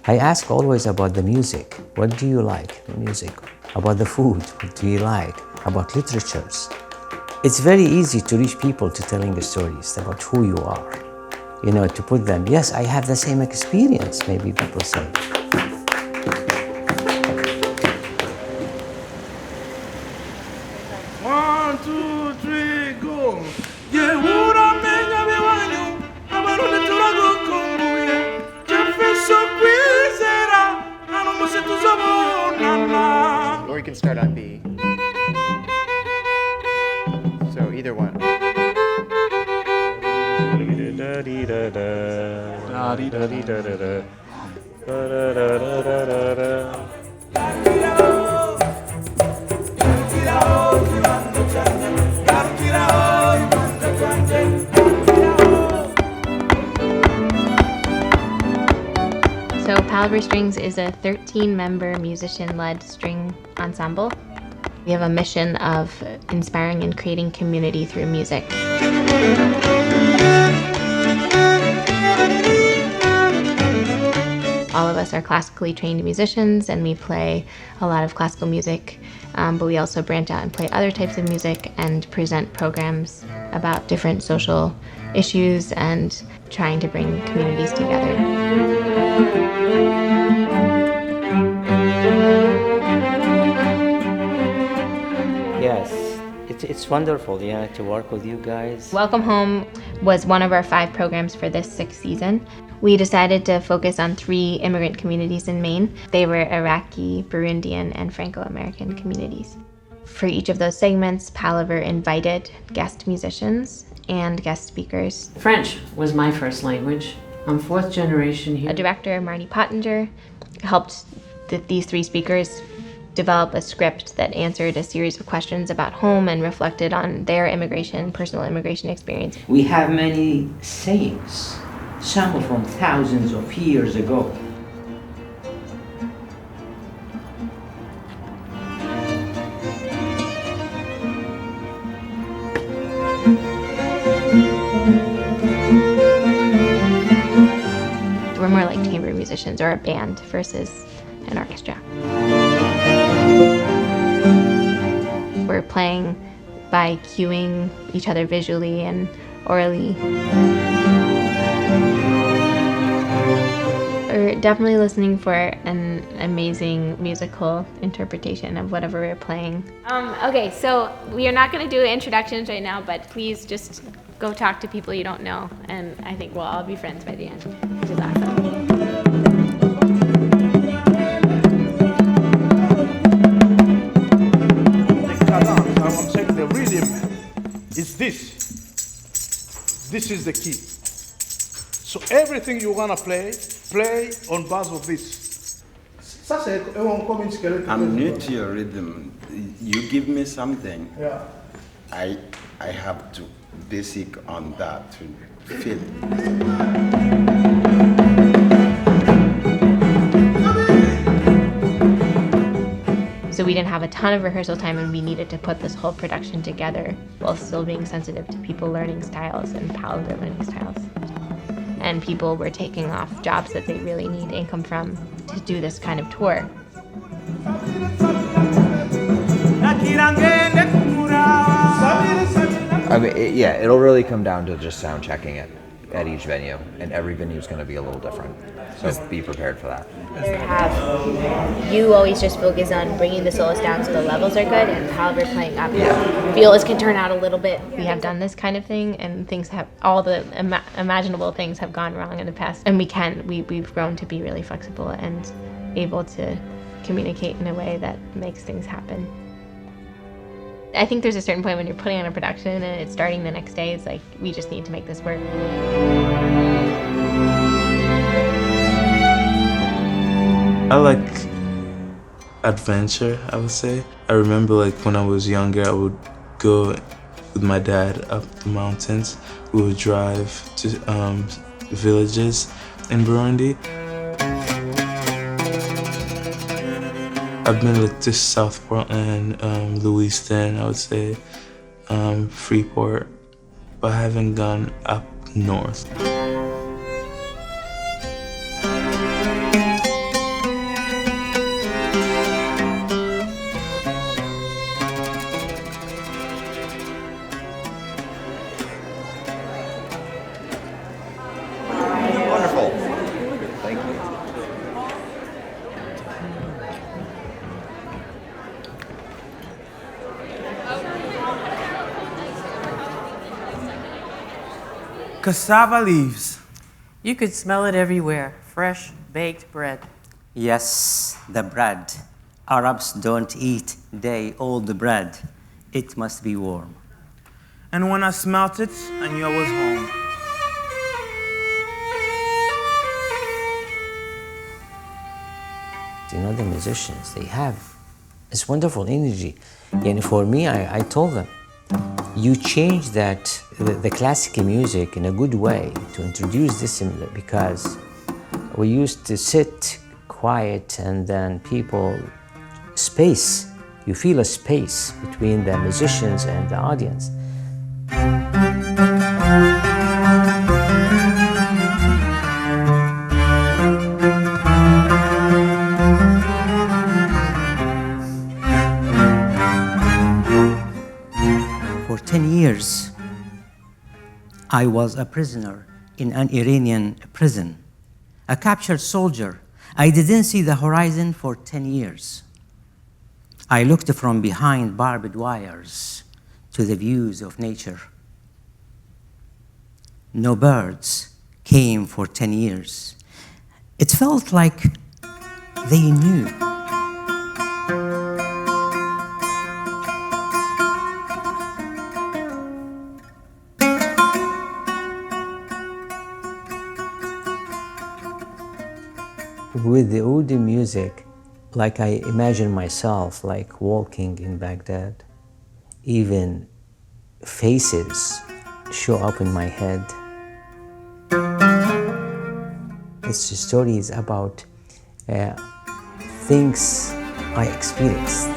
I ask always about the music. What do you like? The music. About the food. What do you like? About literatures. It's very easy to reach people to telling the stories about who you are. You know, to put them, yes, I have the same experience, maybe people say. One, two, three, go. Or you can start on B. So either one. So Palaver Strings is a 13-member musician-led string ensemble. We have a mission of inspiring and creating community through music. All of us are classically trained musicians and we play a lot of classical music, but we also branch out and play other types of music and present programs about different social issues and trying to bring communities together. Yes, it's wonderful, yeah, to work with you guys. Welcome Home was one of our 5 programs for this 6th season. We decided to focus on 3 immigrant communities in Maine. They were Iraqi, Burundian, and Franco-American communities. For each of those segments, Palaver invited guest musicians and guest speakers. French was my first language. I'm 4th generation here. A director, Marty Pottinger, helped these 3 speakers develop a script that answered a series of questions about home and reflected on their personal immigration experience. We have many sayings, some from thousands of years ago. We're more like chamber musicians or a band versus an orchestra. We're playing by cueing each other visually and orally. We're definitely listening for an amazing musical interpretation of whatever we're playing. Okay, so we are not going to do introductions right now, but please just go talk to people you don't know, and I think we'll all be friends by the end, which is awesome. I'm saying the rhythm is this. This is the key. So everything you wanna play on base of this. I'm new to your rhythm. You give me something. Yeah. I have to basic on that to feel it. So we didn't have a ton of rehearsal time and we needed to put this whole production together while still being sensitive to people learning styles and Palaver learning styles. And people were taking off jobs that they really need income from to do this kind of tour. I mean, it'll really come down to just sound checking it at each venue, and every venue is going to be a little different. So be prepared for that. You always just focus on bringing the solos down so the levels are good, and Palaver playing up. Violas can turn out a little bit. We have done this kind of thing, and things have all the imaginable things have gone wrong in the past, and we've grown to be really flexible and able to communicate in a way that makes things happen. I think there's a certain point when you're putting on a production and it's starting the next day, it's like, we just need to make this work. I like adventure, I would say. I remember like when I was younger, I would go with my dad up the mountains. We would drive to villages in Burundi. I've been like to South Portland, Lewiston, I would say, Freeport, but I haven't gone up north. Cassava leaves. You could smell it everywhere. Fresh baked bread. Yes, the bread. Arabs don't eat day-old bread. It must be warm. And when I smelt it, I knew I was home. You know, the musicians, they have this wonderful energy. And for me, I told them, you change that, the classical music in a good way to introduce this, because we used to sit quiet and then people, space, you feel a space between the musicians and the audience. For 10 years, I was a prisoner in an Iranian prison, a captured soldier. I didn't see the horizon for 10 years. I looked from behind barbed wires to the views of nature. No birds came for 10 years. It felt like they knew. With the Oud music, like I imagine myself like walking in Baghdad. Even faces show up in my head. It's stories about things I experienced.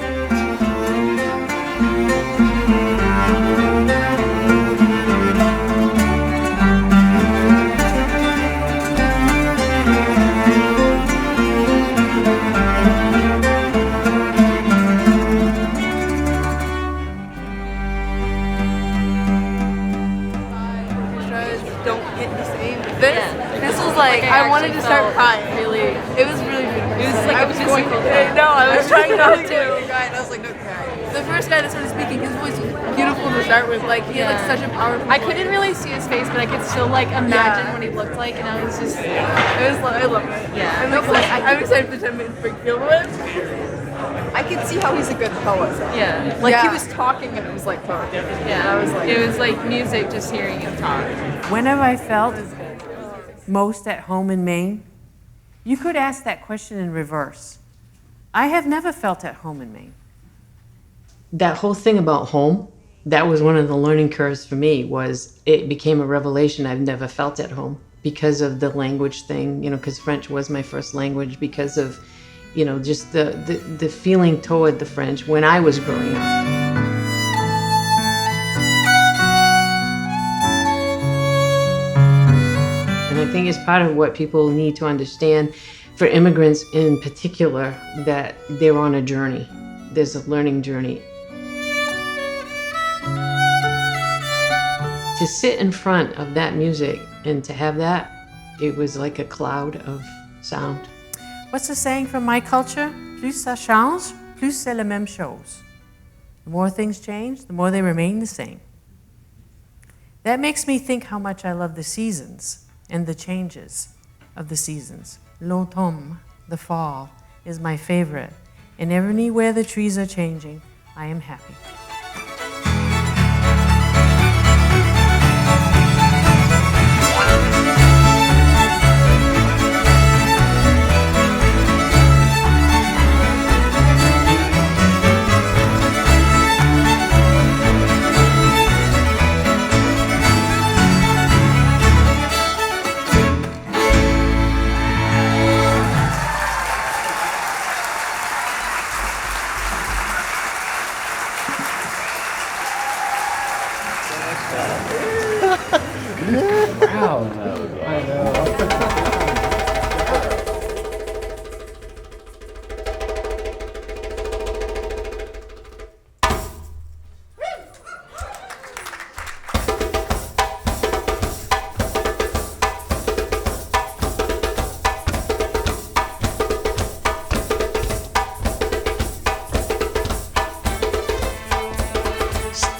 I wanted to start crying. Really, it was really beautiful. It was like I was going. No, I was trying not to. I was like, no cry. The first guy that started speaking, his voice was beautiful to start with. Like he had like such a powerful. I couldn't really see his face, but I could still like imagine what he looked like, and I was just. I loved it. Yeah. I'm excited for the 10 minutes break field with. I could see how he's a good poet. Yeah. Like he was talking, and it was like poetry. Yeah. I was like. It was like music, just hearing him talk. Whenever I felt most at home in Maine, you could ask that question in reverse. I have never felt at home in Maine. That whole thing about home, that was one of the learning curves for me, was it became a revelation. I've never felt at home because of the language thing, you know, because French was my first language, because of, you know, just the feeling toward the French when I was growing up. And I think it's part of what people need to understand, for immigrants in particular, that they're on a journey. There's a learning journey. To sit in front of that music and to have that, it was like a cloud of sound. What's the saying from my culture? Plus ça change, plus c'est la même chose. The more things change, the more they remain the same. That makes me think how much I love the seasons and the changes of the seasons. L'automne, the fall, is my favorite. And anywhere the trees are changing, I am happy.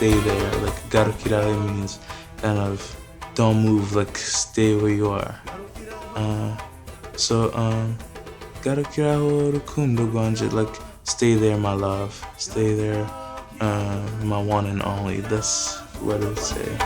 Stay there, like Garukirale means kind of don't move, like stay where you are. Garukiraho rukundo gwanje, like stay there, my love, stay there, my one and only. That's what I would say.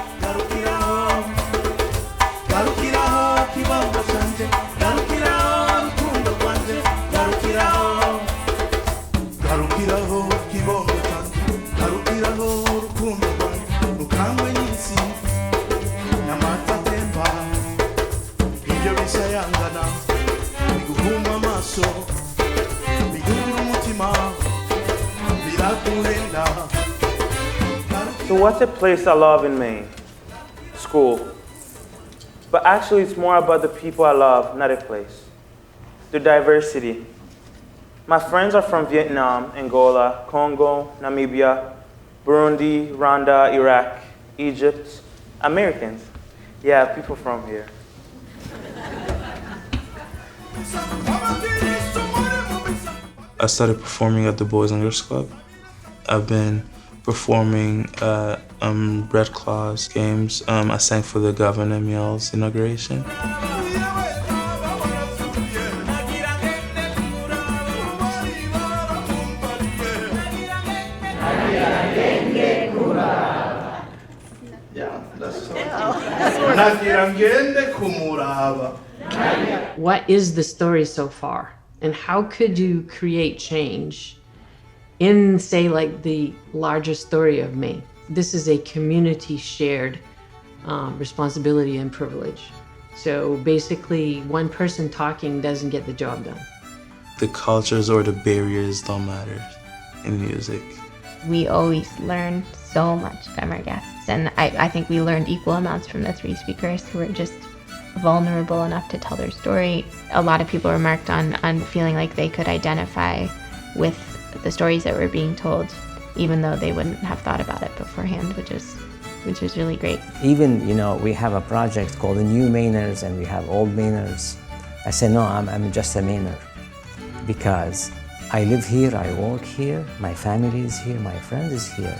So what's a place I love in Maine? School. But actually it's more about the people I love, not a place. The diversity. My friends are from Vietnam, Angola, Congo, Namibia, Burundi, Rwanda, Iraq, Egypt, Americans. Yeah, people from here. I started performing at the Boys and Girls Club. I've been performing at Red Claws games. I sang for the Governor Emil's inauguration. Yeah, that's What is the story so far? And how could you create change in, say, like the larger story of Maine? This is a community shared responsibility and privilege. So basically, one person talking doesn't get the job done. The cultures or the barriers don't matter in music. We always learn so much from our guests, and I think we learned equal amounts from the three speakers who were just vulnerable enough to tell their story. A lot of people remarked on feeling like they could identify with the stories that were being told, even though they wouldn't have thought about it beforehand, which is really great. Even, we have a project called the New Mainers and we have Old Mainers. I said, no, I'm just a Mainer because I live here, I work here, my family is here, my friend is here.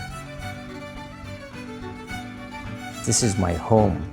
This is my home.